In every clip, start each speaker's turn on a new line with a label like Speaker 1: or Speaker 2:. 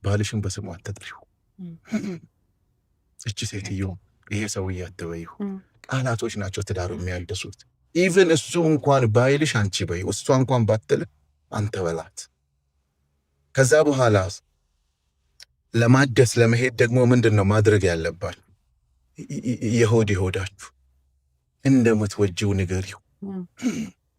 Speaker 1: ባልሽን በስሙ አትጥሪው። እቺ ሴትዮ ይሄ ሰውዬ አትበይው። ቃላቶች ናቸው ትዳሩ የሚያድሱት። ኢቭን እሱ እንኳን ባይልሽ አንቺ በይው፣ እሷ እንኳን ባትል አንተ በላት። ከዛ በኋላ ለማደስ ለመሄድ ደግሞ ምንድነው ማድረግ ያለባችሁ? ይሆዳችሁ እንደምትወጂው ንገሪው።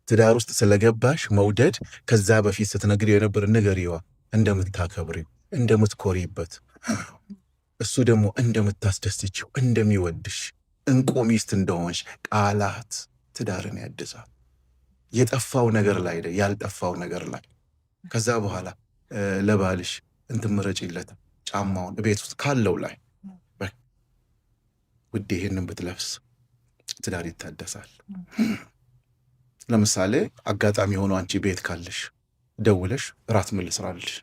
Speaker 1: ትዳር ውስጥ ስለገባሽ መውደድ ከዛ በፊት ስትነግሪው የነበር ንገሪዋ፣ እንደምታከብሪው፣ እንደምትኮሪበት፣ እሱ ደግሞ እንደምታስደስችው፣ እንደሚወድሽ፣ እንቁ ሚስት እንደሆንሽ ቃላት ትዳርን ያድሳል። የጠፋው ነገር ላይ ያልጠፋው ነገር ላይ። ከዛ በኋላ ለባልሽ እንትን ምረጪለት ጫማውን ቤት ውስጥ ካለው ላይ ውዴ ይሄንን ብትለብስ ትዳር ይታደሳል። ለምሳሌ አጋጣሚ ሆኖ አንቺ ቤት ካለሽ ደውለሽ ራት ምን ልስራልሽ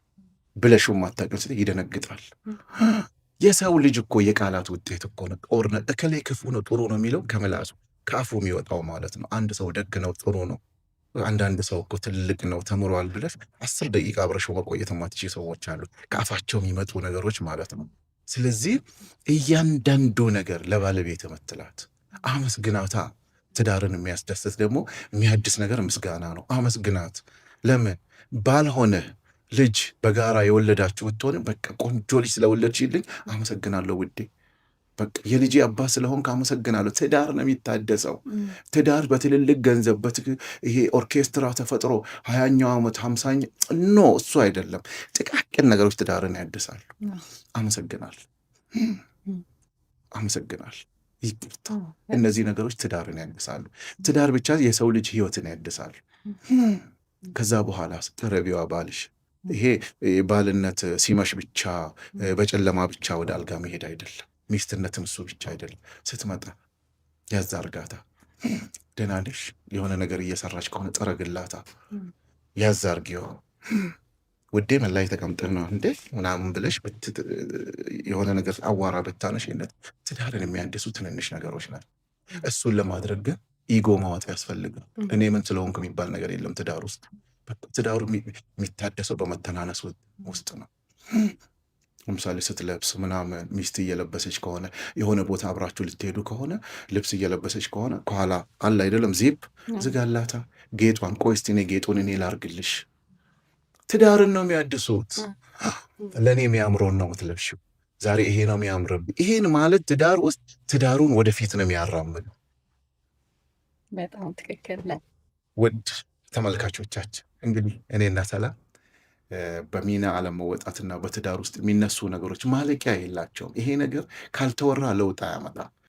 Speaker 1: ብለሽው ማታውቂው ሴት ይደነግጣል። የሰው ልጅ እኮ የቃላት ውጤት እኮ ነው። ጦርነት እከሌ ክፉ ነው ጥሩ ነው የሚለው ከምላሱ ከአፉ የሚወጣው ማለት ነው። አንድ ሰው ደግ ነው ጥሩ ነው፣ አንዳንድ ሰው እኮ ትልቅ ነው ተምሯል ብለሽ 10 ደቂቃ አብረሽው መቆየት የማትችይ ሰዎች አሉ፣ ከአፋቸው የሚመጡ ነገሮች ማለት ነው። ስለዚህ እያንዳንዱ ነገር ለባለቤት የምትላት አመስግናታ። ትዳርን የሚያስደስት ደግሞ የሚያድስ ነገር ምስጋና ነው። አመስግናት። ለምን ባልሆነ ልጅ በጋራ የወለዳችሁ ብትሆንም በቃ ቆንጆ ልጅ ስለወለድሽልኝ አመሰግናለሁ ውዴ፣ በቃ የልጅ አባት ስለሆንክ አመሰግናለሁ። ትዳር ነው የሚታደሰው። ትዳር በትልልቅ ገንዘብ ይሄ ኦርኬስትራ ተፈጥሮ 20ኛው ዓመት 50ኛ ኖ እሱ አይደለም። ጥቃቅን ነገሮች ትዳርን ያድሳሉ። አመሰግናል፣ አመሰግናል፣ ይቅርታ፣ እነዚህ ነገሮች ትዳርን ያድሳሉ። ትዳር ብቻ የሰው ልጅ ህይወትን ያድሳሉ። ከዛ በኋላ ቅረቢዋ ባልሽ። ይሄ ባልነት ሲመሽ ብቻ በጨለማ ብቻ ወደ አልጋ መሄድ አይደለም። ሚስትነትም እሱ ብቻ አይደለም። ስትመጣ ያዛ እርጋታ፣ ደህና ነሽ፣ የሆነ ነገር እየሰራች ከሆነ ጠረግላታ፣ ያዛ አርጊው፣ ውዴ ምን ላይ ተቀምጠን ነው እንዴ ምናምን ብለሽ የሆነ ነገር አዋራ ብታነሽነት ትዳርን የሚያድሱ ትንንሽ ነገሮች ናቸው። እሱን ለማድረግ ግን ኢጎ ማዋጥ ያስፈልጋል። እኔ ምን ስለሆንኩ የሚባል ነገር የለም ትዳር ውስጥ። ትዳሩ የሚታደሰው በመተናነስ ውስጥ ነው። ለምሳሌ ስትለብስ ምናምን ሚስት እየለበሰች ከሆነ የሆነ ቦታ አብራችሁ ልትሄዱ ከሆነ ልብስ እየለበሰች ከሆነ ከኋላ አለ አይደለም ዚፕ ዝጋላታ፣ ጌጧን ቆይ እስቲ እኔ ጌጡን እኔ ላርግልሽ። ትዳርን ነው የሚያድሱት። ለእኔ የሚያምረውን ነው የምትለብሺው። ዛሬ ይሄ ነው የሚያምርብኝ። ይሄን ማለት ትዳር ውስጥ ትዳሩን ወደፊት ነው የሚያራምድ።
Speaker 2: በጣም ትክክል።
Speaker 1: ውድ ተመልካቾቻችን እንግዲህ እኔና ሰላም በሚና አለመወጣትና በትዳር ውስጥ የሚነሱ ነገሮች ማለቂያ የላቸውም። ይሄ ነገር ካልተወራ ለውጥ አያመጣም።